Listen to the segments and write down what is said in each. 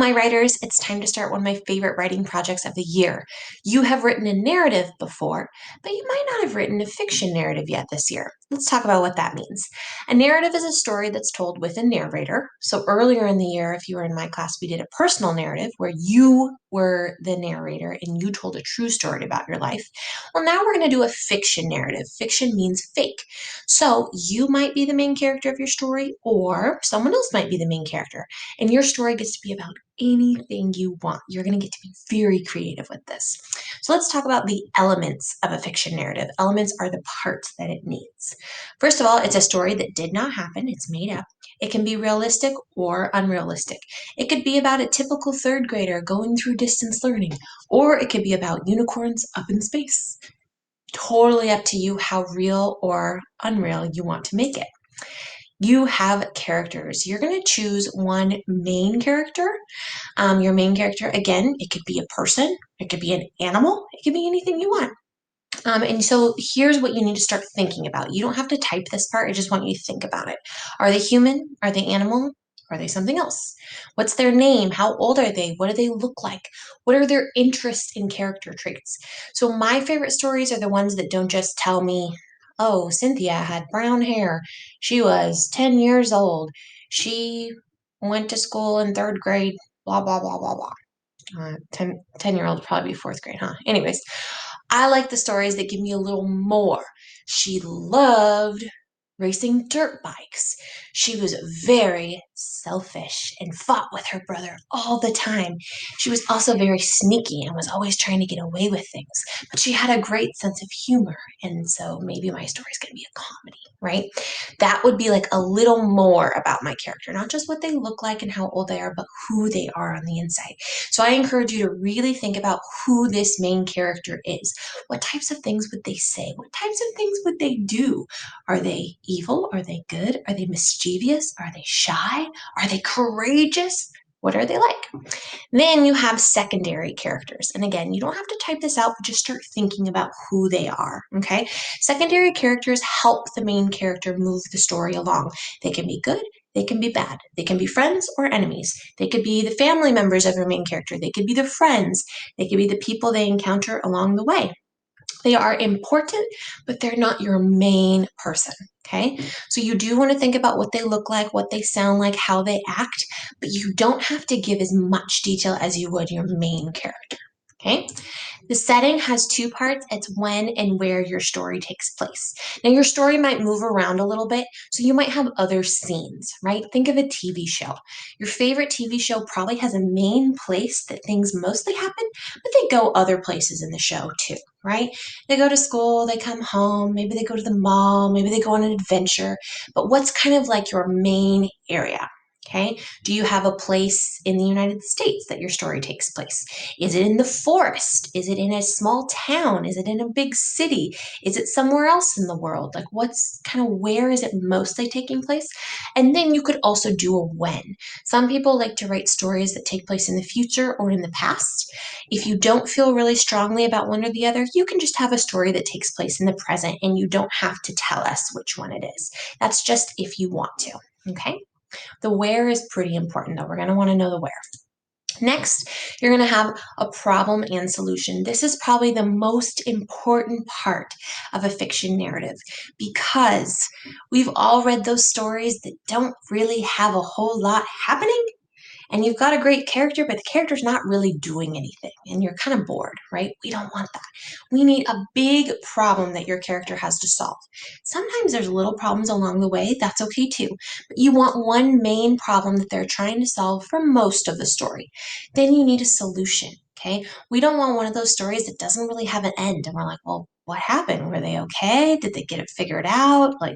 my writers, it's time to start one of my favorite writing projects of the year. You have written a narrative before, but you might not have written a fiction narrative yet this year. Let's talk about what that means. A narrative is a story that's told with a narrator. So earlier in the year, if you were in my class, we did a personal narrative where you were the narrator and you told a true story about your life. Well, now we're going to do a fiction narrative. Fiction means fake. So you might be the main character of your story, or someone else might be the main character. And your story gets to be about anything you want. You're going to get to be very creative with this. So let's talk about the elements of a fiction narrative. Elements are the parts that it needs. First of all, it's a story that did not happen, it's made up. It can be realistic or unrealistic. It could be about a typical third grader going through distance learning, or it could be about unicorns up in space. Totally up to you how real or unreal you want to make it. You have characters. You're going to choose one main character. Your main character, again, it could be a person, it could be an animal, it could be anything you want. And so here's what you need to start thinking about. You don't have to type this part, I just want you to think about it. Are they human? Are they animal? Are they something else? What's their name? How old are they? What do they look like? What are their interests in character traits? So, my favorite stories are the ones that don't just tell me, oh, Cynthia had brown hair. She was 10 years old. She went to school in third grade, blah, blah, blah, blah, blah. 10-year-old would probably be fourth grade, huh? Anyways, I like the stories that give me a little more. She loved racing dirt bikes. She was very selfish and fought with her brother all the time. She was also very sneaky and was always trying to get away with things. But she had a great sense of humor. And so maybe my story is going to be a comedy, right? That would be like a little more about my character, not just what they look like and how old they are, but who they are on the inside. So I encourage you to really think about who this main character is. What types of things would they say? What types of things would they do? Are they evil? Are they good? Are they mischievous? Are they shy? Are they courageous? What are they like? Then you have secondary characters. And again, you don't have to type this out, but just start thinking about who they are. Okay. Secondary characters help the main character move the story along. They can be good. They can be bad. They can be friends or enemies. They could be the family members of your main character. They could be their friends. They could be the people they encounter along the way. They are important, but they're not your main person. Okay. So you do want to think about what they look like, what they sound like, how they act, but you don't have to give as much detail as you would your main character. Okay. The setting has two parts. It's when and where your story takes place. Now, your story might move around a little bit, so you might have other scenes, right? Think of a TV show. Your favorite TV show probably has a main place that things mostly happen, but they go other places in the show too, right? They go to school, they come home, maybe they go to the mall, maybe they go on an adventure, but what's kind of like your main area? Okay. Do you have a place in the United States that your story takes place? Is it in the forest? Is it in a small town? Is it in a big city? Is it somewhere else in the world? Like, what's kind of where is it mostly taking place? And then you could also do a when. Some people like to write stories that take place in the future or in the past. If you don't feel really strongly about one or the other, you can just have a story that takes place in the present and you don't have to tell us which one it is. That's just if you want to. Okay. The where is pretty important though. We're going to want to know the where. Next, you're going to have a problem and solution. This is probably the most important part of a fiction narrative because we've all read those stories that don't really have a whole lot happening and you've got a great character, but the character's not really doing anything and you're kind of bored, right? We don't want that. We need a big problem that your character has to solve. Sometimes there's little problems along the way. That's okay too. But you want one main problem that they're trying to solve for most of the story. Then you need a solution. Okay. We don't want one of those stories that doesn't really have an end. And we're like, well, what happened? Were they okay? Did they get it figured out? Like,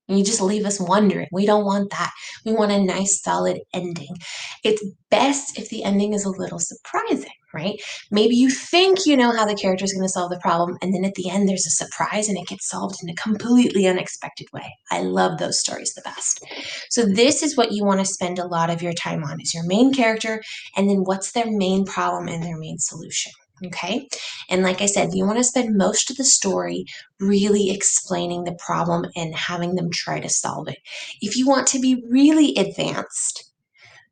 you just leave us wondering. We don't want that. We want a nice, solid ending. It's best if the ending is a little surprising, right? Maybe you think you know how the character is going to solve the problem, and then at the end there's a surprise and it gets solved in a completely unexpected way. I love those stories the best. So this is what you want to spend a lot of your time on is your main character, and then what's their main problem and their main solution. Okay. And like I said, you want to spend most of the story really explaining the problem and having them try to solve it. If you want to be really advanced,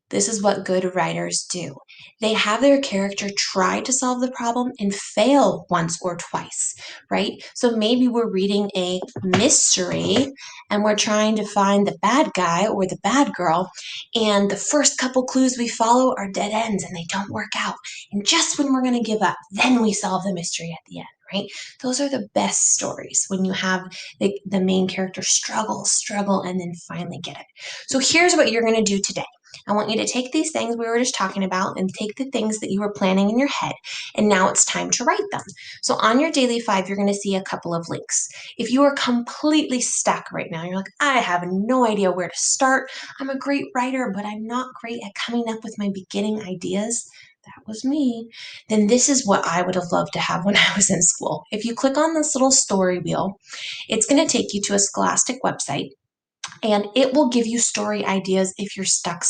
This is what good writers do. They have their character try to solve the problem and fail once or twice, right? So maybe we're reading a mystery and we're trying to find the bad guy or the bad girl, and the first couple clues we follow are dead ends and they don't work out. And just when we're going to give up, then we solve the mystery at the end, right? Those are the best stories when you have the main character struggle, and then finally get it. So here's what you're going to do today. I want you to take these things we were just talking about and take the things that you were planning in your head, and now it's time to write them. So on your daily 5, you're going to see a couple of links. If you are completely stuck right now, you're like, I have no idea where to start. I'm a great writer, but I'm not great at coming up with my beginning ideas. That was me. Then this is what I would have loved to have when I was in school. If you click on this little story wheel, it's going to take you to a Scholastic website, and it will give you story ideas if you're stuck.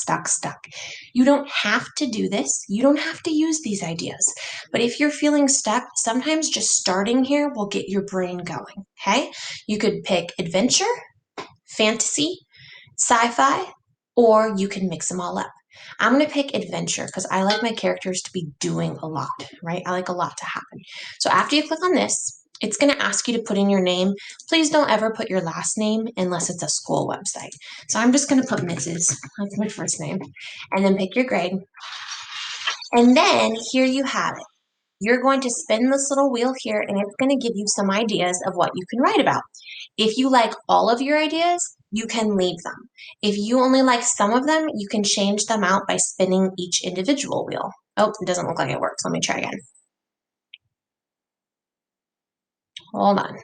You don't have to do this. You don't have to use these ideas. But if you're feeling stuck, sometimes just starting here will get your brain going. Okay? You could pick adventure, fantasy, sci-fi, or you can mix them all up. I'm going to pick adventure because I like my characters to be doing a lot, right? I like a lot to happen. So after you click on this, it's going to ask you to put in your name. Please don't ever put your last name unless it's a school website. So I'm just going to put Mrs. That's my first name. And then pick your grade. And then here you have it. You're going to spin this little wheel here, and it's going to give you some ideas of what you can write about. If you like all of your ideas, you can leave them. If you only like some of them, you can change them out by spinning each individual wheel. Oh, it doesn't look like it works. Let me try again. Hold on.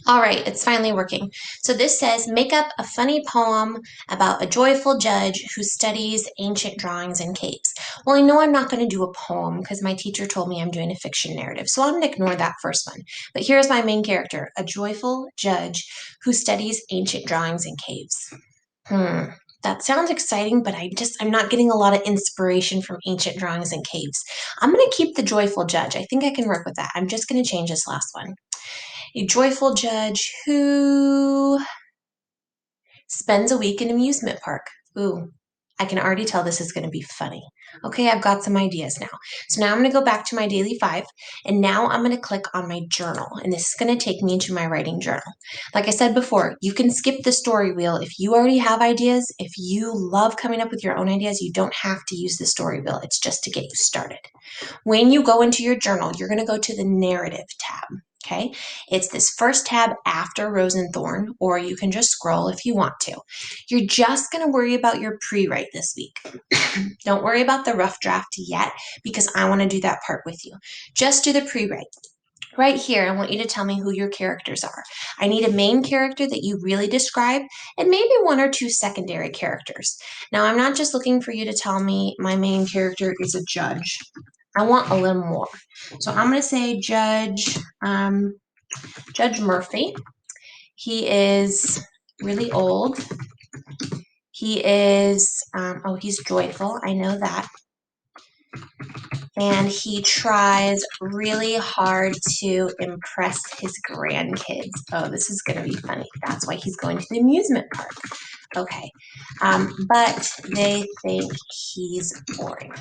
All right, it's finally working. So this says, make up a funny poem about a joyful judge who studies ancient drawings in caves. Well, I know I'm not going to do a poem because my teacher told me I'm doing a fiction narrative, so I'm going to ignore that first one. But here's my main character, a joyful judge who studies ancient drawings in caves. That sounds exciting, but I'm not getting a lot of inspiration from ancient drawings in caves. I'm going to keep the joyful judge. I think I can work with that. I'm just going to change this last one. A joyful judge who spends a week in an amusement park. Ooh, I can already tell this is going to be funny. Okay, I've got some ideas now. So now I'm going to go back to my daily 5, and now I'm going to click on my journal, and this is going to take me into my writing journal. Like I said before, you can skip the story wheel if you already have ideas. If you love coming up with your own ideas, you don't have to use the story wheel. It's just to get you started. When you go into your journal, you're going to go to the narrative tab. Okay, it's this first tab after Rose and Thorn, or you can just scroll if you want to. You're just going to worry about your pre-write this week. Don't worry about the rough draft yet because I want to do that part with you. Just do the pre-write. Right here, I want you to tell me who your characters are. I need a main character that you really describe and maybe 1 or 2 secondary characters. Now, I'm not just looking for you to tell me my main character is a judge. I want a little more. So I'm going to say Judge Murphy. He is really old. He is, he's joyful. I know that. And he tries really hard to impress his grandkids. Oh, this is going to be funny. That's why he's going to the amusement park. Okay. But they think he's boring.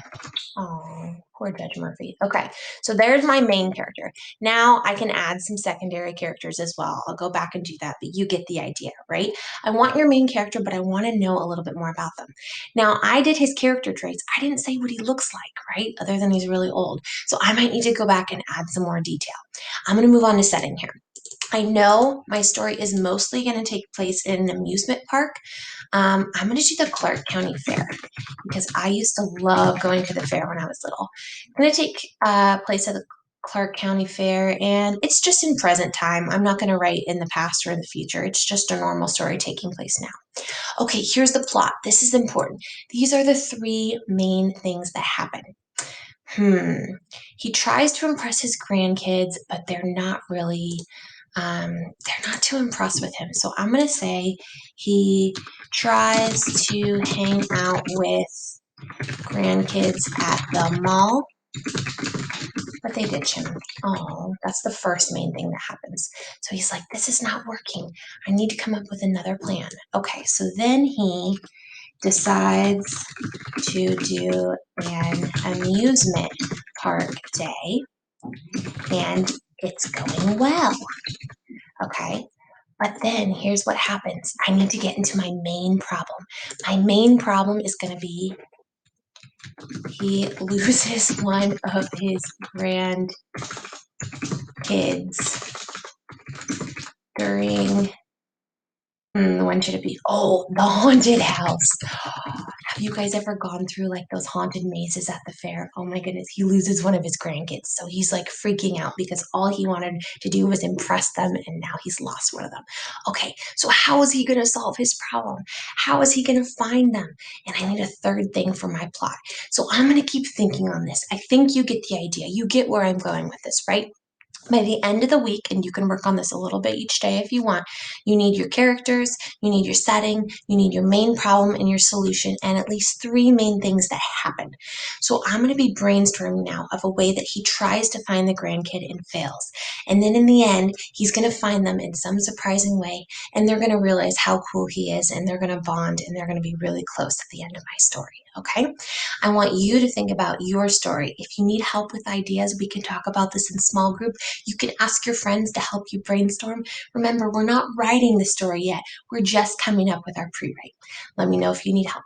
Oh, poor Judge Murphy. Okay, so there's my main character. Now I can add some secondary characters as well. I'll go back and do that, but you get the idea, right? I want your main character, but I want to know a little bit more about them. Now, I did his character traits. I didn't say what he looks like, right? Other than he's really old. So I might need to go back and add some more detail. I'm going to move on to setting here. I know my story is mostly going to take place in an amusement park. I'm going to do the Clark County Fair because I used to love going to the fair when I was little. I'm going to take place at the Clark County Fair, and it's just in present time. I'm not going to write in the past or in the future. It's just a normal story taking place now. Okay, here's the plot. This is important. These are the 3 main things that happen. He tries to impress his grandkids, but they're not really they're not too impressed with him. So I'm going to say he tries to hang out with grandkids at the mall, but they ditch him. Oh, that's the first main thing that happens. So he's like, this is not working. I need to come up with another plan. Okay, so then he decides to do an amusement park day, and it's going well. Okay. But then here's what happens. I need to get into my main problem. My main problem is going to be he loses one of his grandkids during, when should it be? Oh, the haunted house. Have you guys ever gone through like those haunted mazes at the fair? Oh my goodness, he loses one of his grandkids. So he's like freaking out because all he wanted to do was impress them and now he's lost one of them. Okay, so how is he going to solve his problem? How is he going to find them? And I need a third thing for my plot. So I'm going to keep thinking on this. I think you get the idea. You get where I'm going with this, right? By the end of the week, and you can work on this a little bit each day if you want, you need your characters, you need your setting, you need your main problem and your solution, and at least three main things that happen. So I'm going to be brainstorming now of a way that he tries to find the grandkid and fails. And then in the end, he's going to find them in some surprising way, and they're going to realize how cool he is, and they're going to bond, and they're going to be really close at the end of my story. Okay? I want you to think about your story. If you need help with ideas, we can talk about this in small group. You can ask your friends to help you brainstorm. Remember, we're not writing the story yet. We're just coming up with our pre-write. Let me know if you need help.